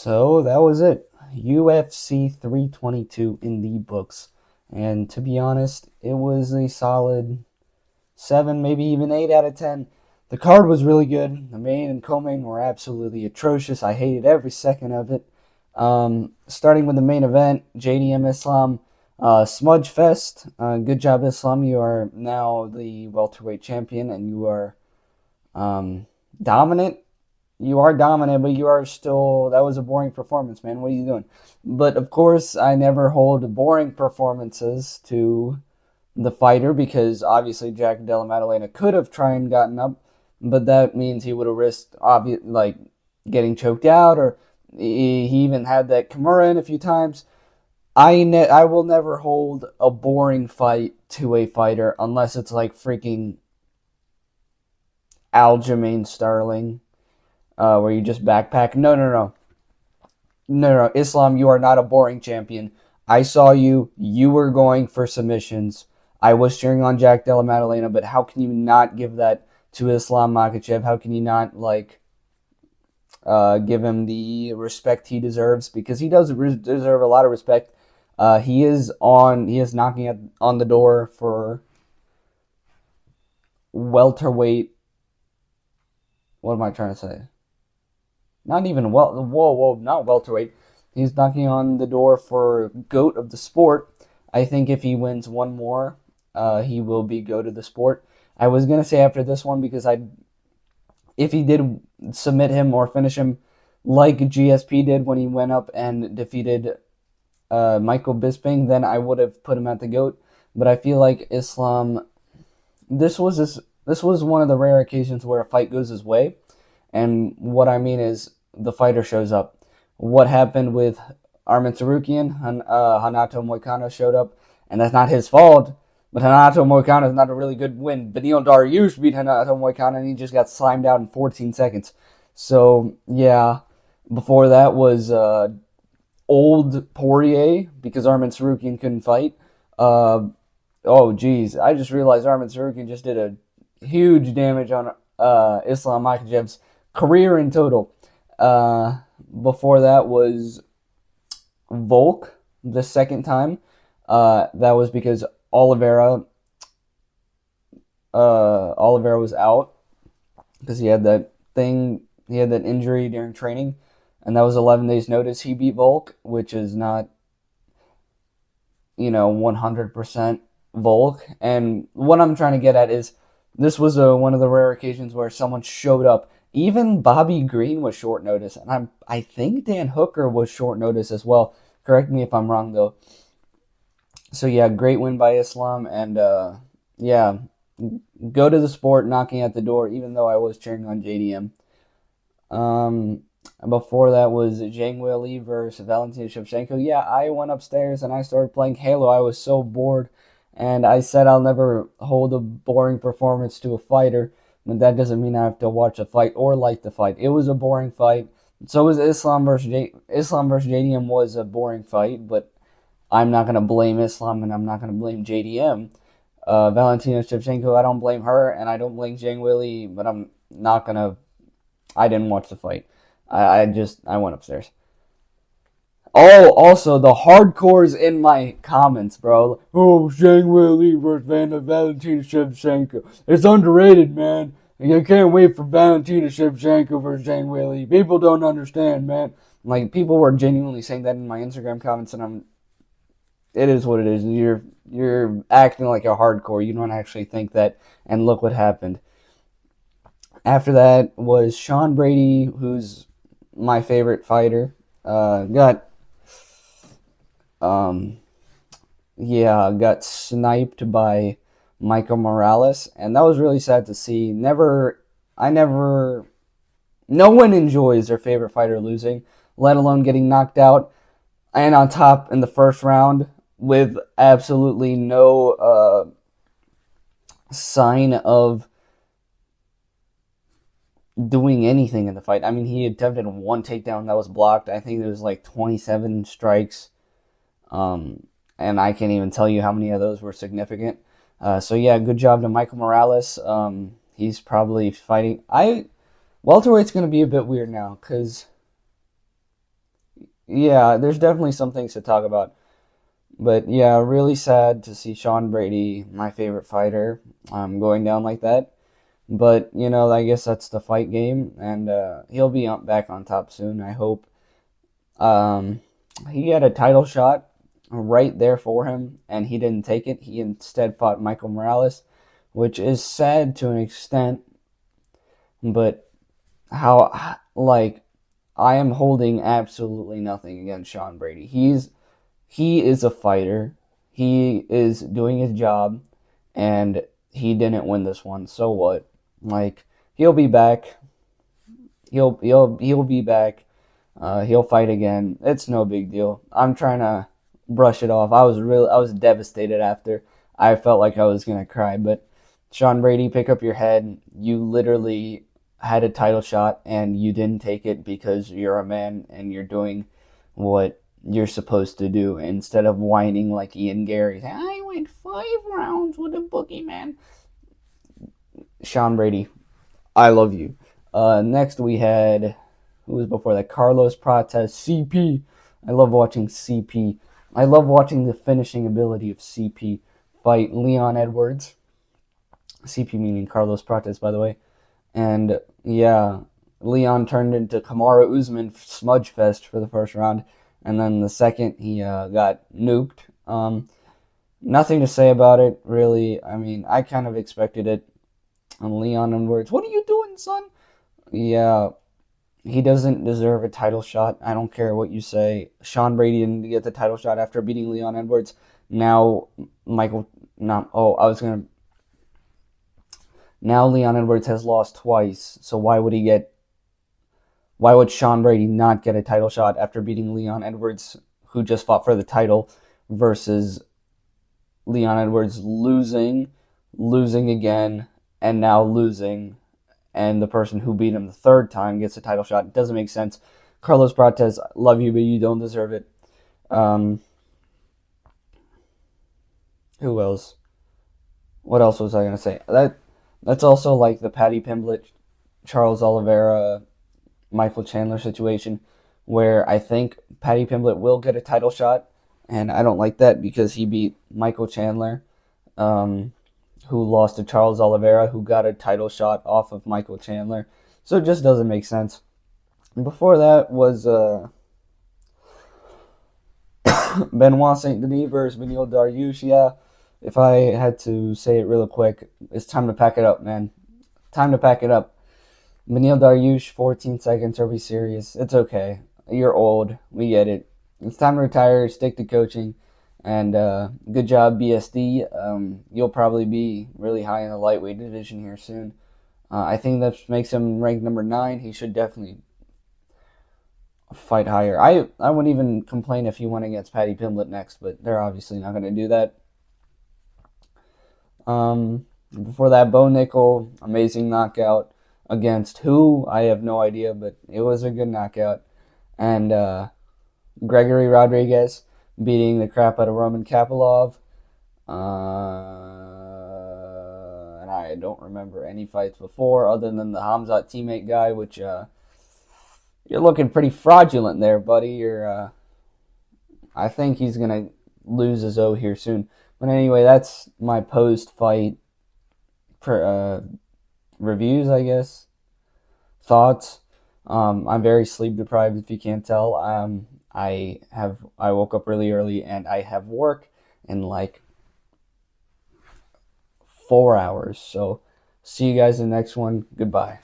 So that was it. UFC 322 in the books. And to be honest, it was a solid 7, maybe even 8 out of 10. The card was really good. The main and co-main were absolutely atrocious. I hated every second of it. Starting with the main event, JDM Islam, Smudge Fest. Good job, Islam. You are now the welterweight champion, and you are dominant. You are dominant, but you are still. That was a boring performance, man. What are you doing? But of course, I never hold boring performances to the fighter because obviously Jack Della Maddalena could have tried and gotten up, but that means he would have risked like getting choked out, or he even had that Kimura in a few times. I will never hold a boring fight to a fighter unless it's like freaking Aljamain Sterling, where you just backpack. No. Islam, you are not a boring champion. I saw you. You were going for submissions. I was cheering on Jack Della Maddalena, but how can you not give that to Islam Makhachev? How can you not give him the respect he deserves? Because he does deserve a lot of respect. He is knocking on the door for welterweight. What am I trying to say? Not even not welterweight. He's knocking on the door for GOAT of the sport. I think if he wins one more, he will be GOAT of the sport. I was gonna say after this one because if he did submit him or finish him like GSP did when he went up and defeated Michael Bisping, then I would have put him at the GOAT. But I feel like Islam, this was one of the rare occasions where a fight goes his way. And what I mean is the fighter shows up. What happened with Arman Tsarukyan? Hanato Moicano showed up, and that's not his fault. But Hanato Moicano is not a really good win. Benil Dariush beat Hanato Moicano, and he just got slimed out in 14 seconds. So, yeah. Before that was old Poirier, because Arman Tsarukyan couldn't fight. Geez. I just realized Arman Tsarukyan just did a huge damage on Islam Makhachev's career in total. Before that was Volk the second time. That was because Oliveira was out because he had that injury during training, and that was 11 days notice. He beat Volk, which is not 100% Volk. And what I'm trying to get at is this was one of the rare occasions where someone showed up. Even Bobby Green was short notice, and I think Dan Hooker was short notice as well. Correct me if I'm wrong, though. So yeah, great win by Islam, and yeah, go to the sport, knocking at the door. Even though I was cheering on JDM. Before that was Zhang Weili versus Valentina Shevchenko. Yeah, I went upstairs and I started playing Halo. I was so bored, and I said I'll never hold a boring performance to a fighter. But that doesn't mean I have to watch a fight or like the fight. It was a boring fight. So was Islam versus JDM was a boring fight, but I'm not gonna blame Islam and I'm not gonna blame JDM. Valentina Shevchenko, I don't blame her and I don't blame Zhang Weili, but I'm not gonna. I didn't watch the fight. I went upstairs. Oh, also the hardcores in my comments, bro. Oh, Zhang Weili versus Valentina Shevchenko. It's underrated, man. I can't wait for Valentina Shevchenko versus Zhang Weili. People don't understand, man. Like, people were genuinely saying that in my Instagram comments, and it is what it is. You're acting like a hardcore. You don't actually think that, and look what happened. After that was Sean Brady, who's my favorite fighter. Got sniped by Michael Morales, and that was really sad to see. No one enjoys their favorite fighter losing, let alone getting knocked out, and on top in the first round with absolutely no sign of doing anything in the fight. I mean, he attempted one takedown that was blocked. I think there was like 27 strikes. And I can't even tell you how many of those were significant. So yeah, good job to Michael Morales. He's probably fighting. Welterweight's going to be a bit weird now because yeah, there's definitely some things to talk about. But yeah, really sad to see Sean Brady, my favorite fighter, going down like that. But I guess that's the fight game, and he'll be back on top soon. I hope. Um, he had a title shot right there for him, and he didn't take it. He instead fought Michael Morales, which is sad to an extent. But how like I am holding absolutely nothing against Sean Brady. He is a fighter. He is doing his job, and he didn't win this one. So what? Like he'll be back. He'll be back. He'll fight again. It's no big deal. I'm trying to brush it off. I was devastated after. I felt like I was gonna cry. But Sean Brady, pick up your head. You literally had a title shot and you didn't take it because you're a man and you're doing what you're supposed to do instead of whining like Ian Gary. I went 5 rounds with a boogeyman. Sean Brady, I love you. Next we had who was before that? Carlos Prates, CP. I love watching CP. I love watching the finishing ability of CP fight Leon Edwards. CP meaning Carlos Prates, by the way. And yeah, Leon turned into Kamaru Usman smudge fest for the first round, and then the second he got nuked. Nothing to say about it really. I mean, I kind of expected it. And Leon Edwards, what are you doing, son? Yeah, he doesn't deserve a title shot. I don't care what you say. Sean Brady didn't get the title shot after beating Leon Edwards. Now Michael, not. Oh, I was gonna. Now Leon Edwards has lost twice. So why would he get? Why would Sean Brady not get a title shot after beating Leon Edwards, who just fought for the title, versus Leon Edwards losing again, and now losing, and the person who beat him the third time gets a title shot? It doesn't make sense. Carlos Prates, love you, but you don't deserve it. Who else? What else was I gonna say? That's also like the Paddy Pimblett, Charles Oliveira, Michael Chandler situation, where I think Paddy Pimblett will get a title shot, and I don't like that because he beat Michael Chandler, who lost to Charles Oliveira, who got a title shot off of Michael Chandler. So it just doesn't make sense. Before that was Benoit Saint Denis versus Beneil Dariush. Yeah, if I had to say it real quick, it's time to pack it up, man. Time to pack it up. Beneil Dariush, 14 seconds, or be serious. It's okay. You're old. We get it. It's time to retire, stick to coaching, and good job, BSD. You'll probably be really high in the lightweight division here soon. I think that makes him ranked number 9. He should definitely fight higher. I wouldn't even complain if he went against Paddy Pimblett next, but they're obviously not going to do that. Before that, Bo Nickel, amazing knockout against who? I have no idea, but it was a good knockout. And Gregory Rodriguez beating the crap out of Roman Kapilov. And I don't remember any fights before other than the Hamzat teammate guy, which you're looking pretty fraudulent there, buddy. I think he's gonna lose his O here soon. But anyway, that's my post-fight reviews, I guess. Thoughts. I'm very sleep deprived, if you can't tell. I woke up really early and I have work in like 4 hours. So see you guys in the next one. Goodbye.